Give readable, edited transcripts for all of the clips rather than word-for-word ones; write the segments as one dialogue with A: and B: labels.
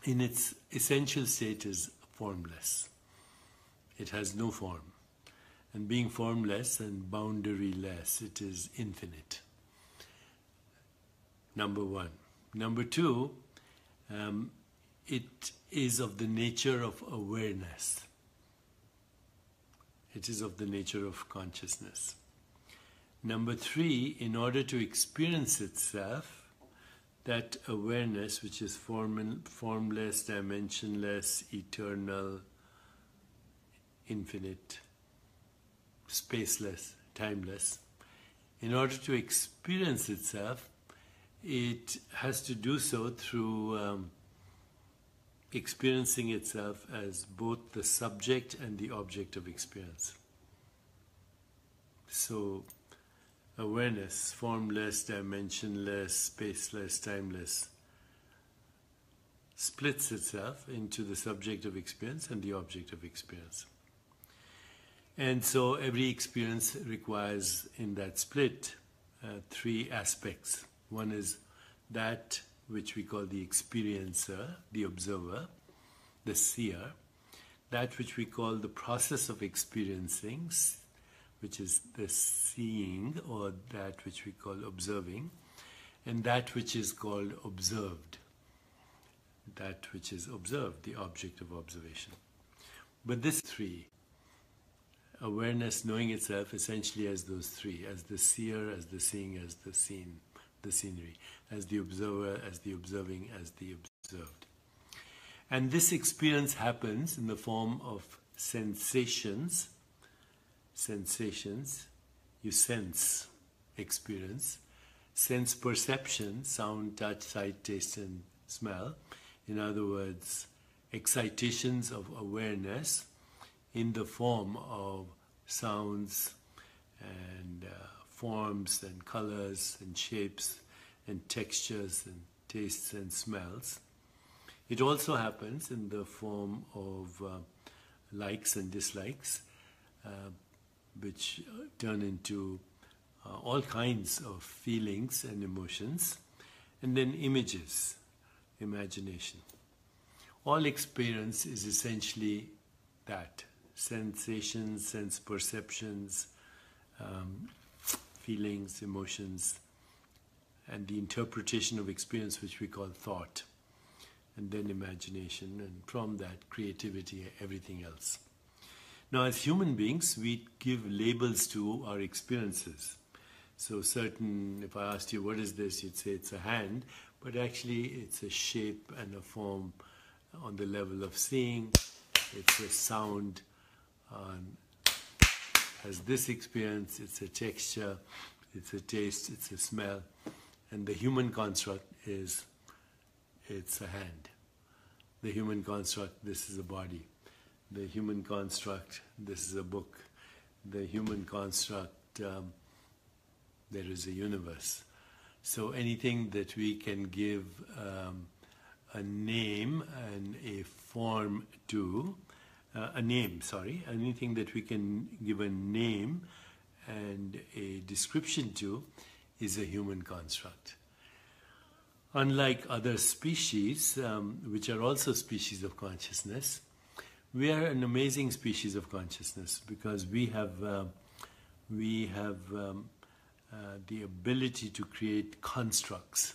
A: in its essential state is formless. It has no form. And being formless and boundaryless, it is infinite. Number one. Number two, it is of the nature of awareness. It is of the nature of consciousness. Number three, in order to experience itself, that awareness, which is formless, dimensionless, eternal, infinite, spaceless, timeless, in order to experience itself, it has to do so through experiencing itself as both the subject and the object of experience. So, awareness, formless, dimensionless, spaceless, timeless, splits itself into the subject of experience and the object of experience. And so every experience requires, in that split, three aspects. One is that which we call the experiencer, the observer, the seer. That which we call the process of experiencing, which is the seeing, or that which we call observing. And that which is called observed. That which is observed, the object of observation. But this three, awareness, knowing itself essentially as those three, as the seer, as the seeing, as the seen, the scenery, as the observer, as the observing, as the observed. And this experience happens in the form of sensations. Sensations, you sense experience. Sense perception, sound, touch, sight, taste and smell. In other words, excitations of awareness in the form of sounds and forms and colors and shapes and textures and tastes and smells. It also happens in the form of likes and dislikes, which turn into all kinds of feelings and emotions, and then images, imagination. All experience is essentially that. Sensations, sense perceptions, feelings, emotions, and the interpretation of experience, which we call thought, and then imagination, and from that, creativity, everything else. Now, as human beings, we give labels to our experiences. So if I asked you, what is this? You'd say it's a hand, but actually it's a shape and a form on the level of seeing. It's a sound. As this experience, it's a texture, it's a taste, it's a smell. And the human construct is, it's a hand. The human construct, this is a body. The human construct, this is a book. The human construct, there is a universe. So anything that we can give a name and a form to, anything that we can give a name and a description to is a human construct. Unlike other species, which are also species of consciousness, we are an amazing species of consciousness because we have the ability to create constructs.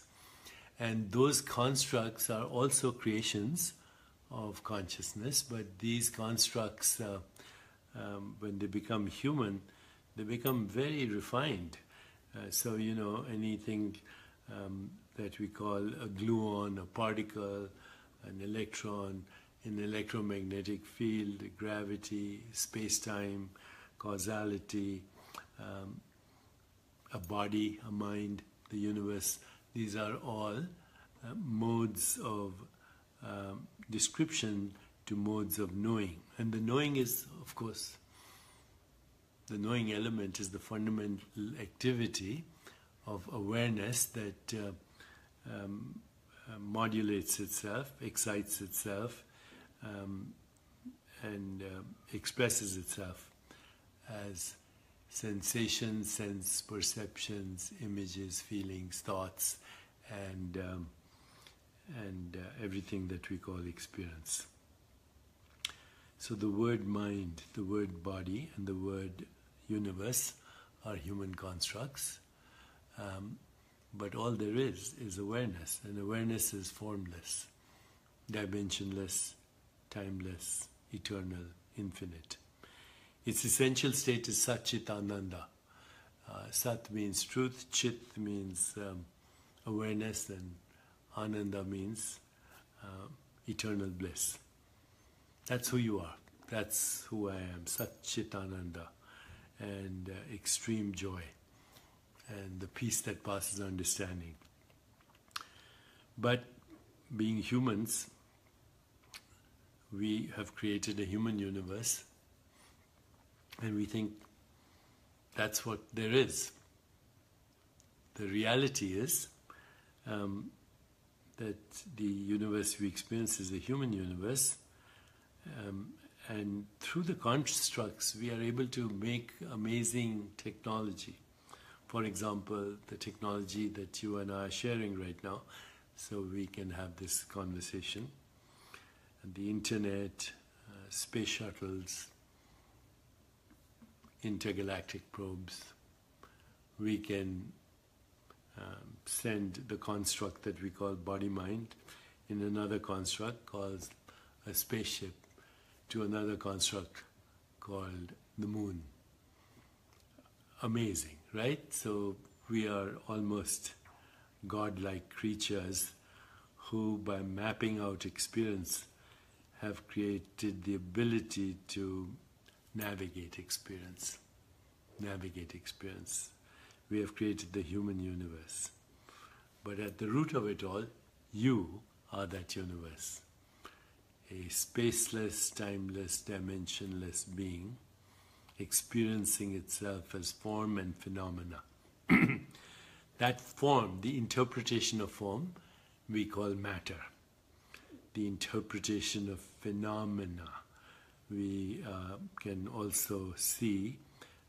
A: And those constructs are also creations of consciousness, but these constructs, when they become human, they become very refined. So, anything that we call a gluon, a particle, an electron, an electromagnetic field, gravity, space-time, causality, a body, a mind, the universe, these are all modes of description to modes of knowing. And the knowing is, of course, the knowing element is the fundamental activity of awareness that modulates itself, excites itself, and expresses itself as sensations, sense perceptions, images, feelings, thoughts, and and everything that we call experience. So the word mind, the word body, and the word universe are human constructs. But all there is awareness, and awareness is formless, dimensionless, timeless, eternal, infinite. Its essential state is Sat Chit Ananda. Sat means truth, Chit means awareness, and Ananda means eternal bliss. That's who you are. That's who I am. Sat Chit Ananda. And extreme joy. And the peace that passes understanding. But being humans, we have created a human universe, and we think that's what there is. The reality is that the universe we experience is a human universe, and through the constructs we are able to make amazing technology. For example, the technology that you and I are sharing right now, so we can have this conversation. And the internet, space shuttles, intergalactic probes. We can send the construct that we call body-mind in another construct called a spaceship to another construct called the moon. Amazing, right? So we are almost godlike creatures who, by mapping out experience, have created the ability to navigate experience. Navigate experience. We have created the human universe. But at the root of it all, you are that universe. A spaceless, timeless, dimensionless being experiencing itself as form and phenomena. That form, the interpretation of form, we call matter. The interpretation of phenomena we can also see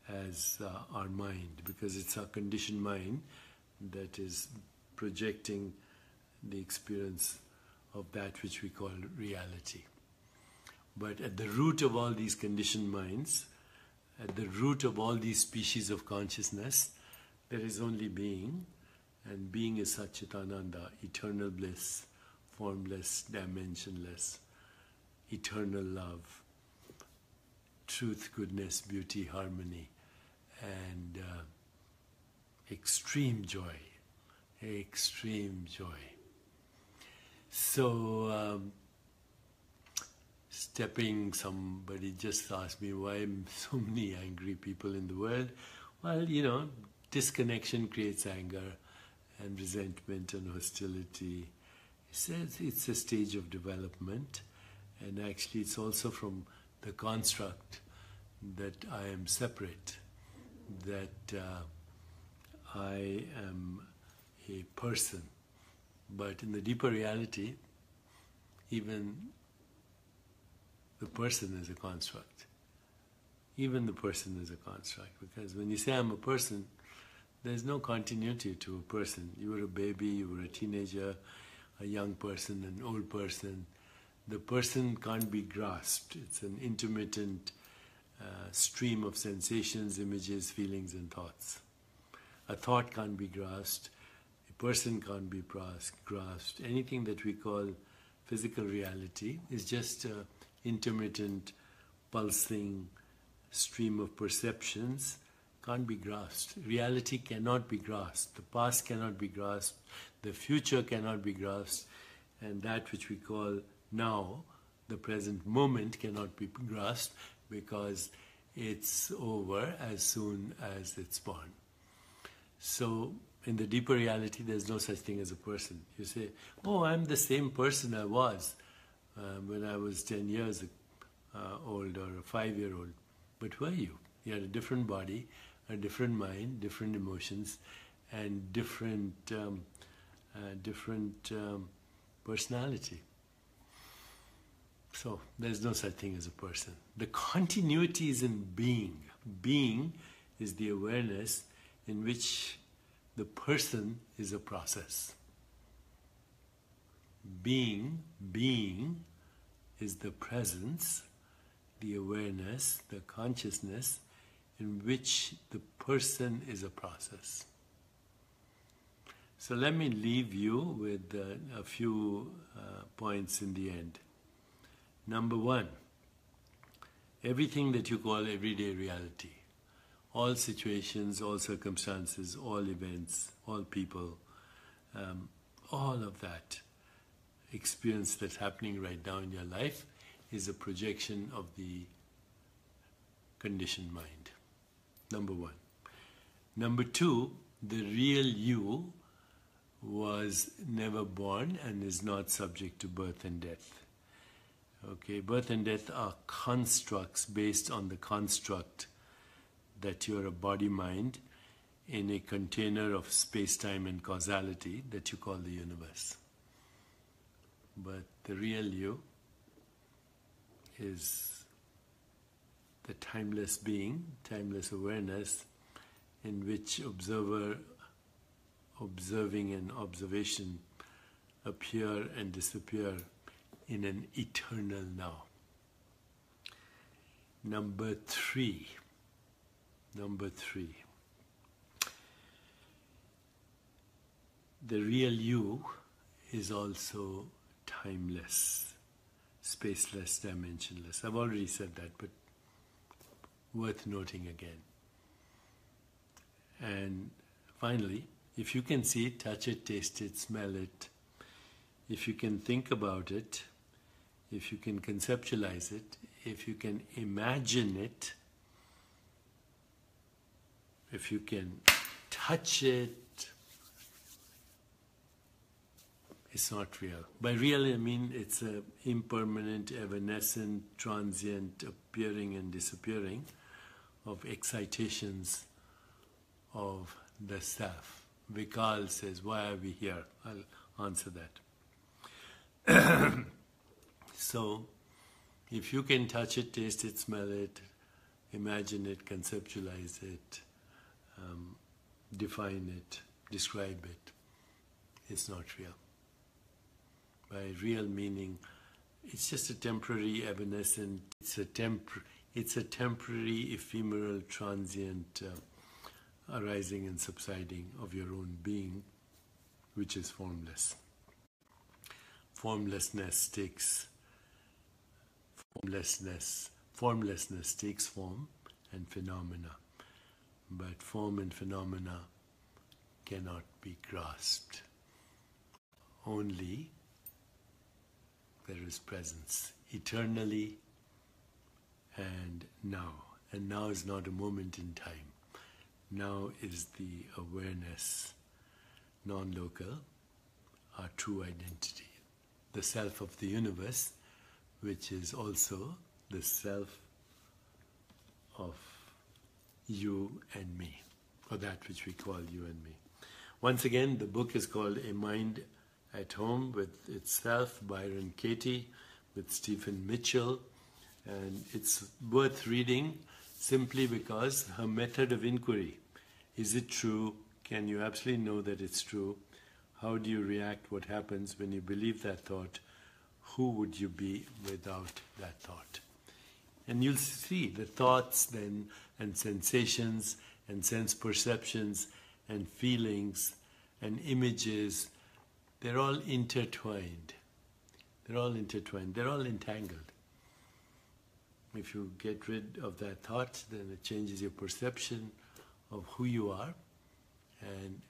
A: as our mind, because it's our conditioned mind that is projecting the experience of that which we call reality. But at the root of all these conditioned minds, at the root of all these species of consciousness, there is only being, and being is Satchitananda, eternal bliss, formless, dimensionless, eternal love, truth, goodness, beauty, harmony, and extreme joy. Extreme joy. So, somebody just asked me why so many angry people in the world. Well, disconnection creates anger and resentment and hostility. He says it's a stage of development, and actually it's also from the construct that I am separate, that I am a person. But in the deeper reality, even the person is a construct. Even the person is a construct. Because when you say I'm a person, there's no continuity to a person. You were a baby, you were a teenager, a young person, an old person. The person can't be grasped. It's an intermittent stream of sensations, images, feelings, and thoughts. A thought can't be grasped. A person can't be grasped. Anything that we call physical reality is just an intermittent, pulsing stream of perceptions. Can't be grasped. Reality cannot be grasped. The past cannot be grasped. The future cannot be grasped. And that which we call now, the present moment, cannot be grasped because it's over as soon as it's born. So in the deeper reality, there's no such thing as a person. You say, oh, I'm the same person I was when I was 10 years old or a 5-year-old. But were you? You had a different body, a different mind, different emotions, and different personality. So there's no such thing as a person. The continuity is in being. Being is the awareness in which the person is a process. Being is the presence, the awareness, the consciousness in which the person is a process. So let me leave you with a few points in the end. Number one, everything that you call everyday reality, all situations, all circumstances, all events, all people, all of that experience that's happening right now in your life is a projection of the conditioned mind. Number one. Number two, the real you was never born and is not subject to birth and death. Okay, birth and death are constructs based on the construct that you're a body-mind in a container of space-time and causality that you call the universe. But the real you is the timeless being, timeless awareness, in which observing and observation appear and disappear in an eternal now. Number three. The real you is also timeless, spaceless, dimensionless. I've already said that, but worth noting again. And finally, if you can see it, touch it, taste it, smell it, if you can think about it, if you can conceptualize it, if you can imagine it, if you can touch it, it's not real. By real, I mean it's an impermanent, evanescent, transient appearing and disappearing of excitations of the self. Vikal says, why are we here? I'll answer that. So, if you can touch it, taste it, smell it, imagine it, conceptualize it, define it, describe it, it's not real. By real meaning, it's just a temporary, evanescent, it's a temporary, ephemeral, transient arising and subsiding of your own being, which is formless. Formlessness takes form and phenomena, but form and phenomena cannot be grasped. Only there is presence, eternally and now. And now is not a moment in time. Now is the awareness, non-local, our true identity. The self of the universe, which is also the self of you and me, or that which we call you and me. Once again, the book is called A Mind at Home with Itself, Byron Katie, with Stephen Mitchell, and it's worth reading simply because her method of inquiry, is it true? Can you absolutely know that it's true? How do you react? What happens when you believe that thought? Who would you be without that thought? And you'll see the thoughts then, and sensations, and sense perceptions, and feelings, and images, they're all intertwined. They're all intertwined. They're all entangled. If you get rid of that thought, then it changes your perception of who you are and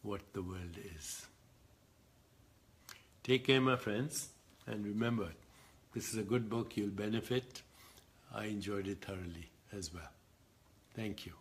A: what the world is. Take care, my friends, and remember, this is a good book. You'll benefit. I enjoyed it thoroughly as well. Thank you.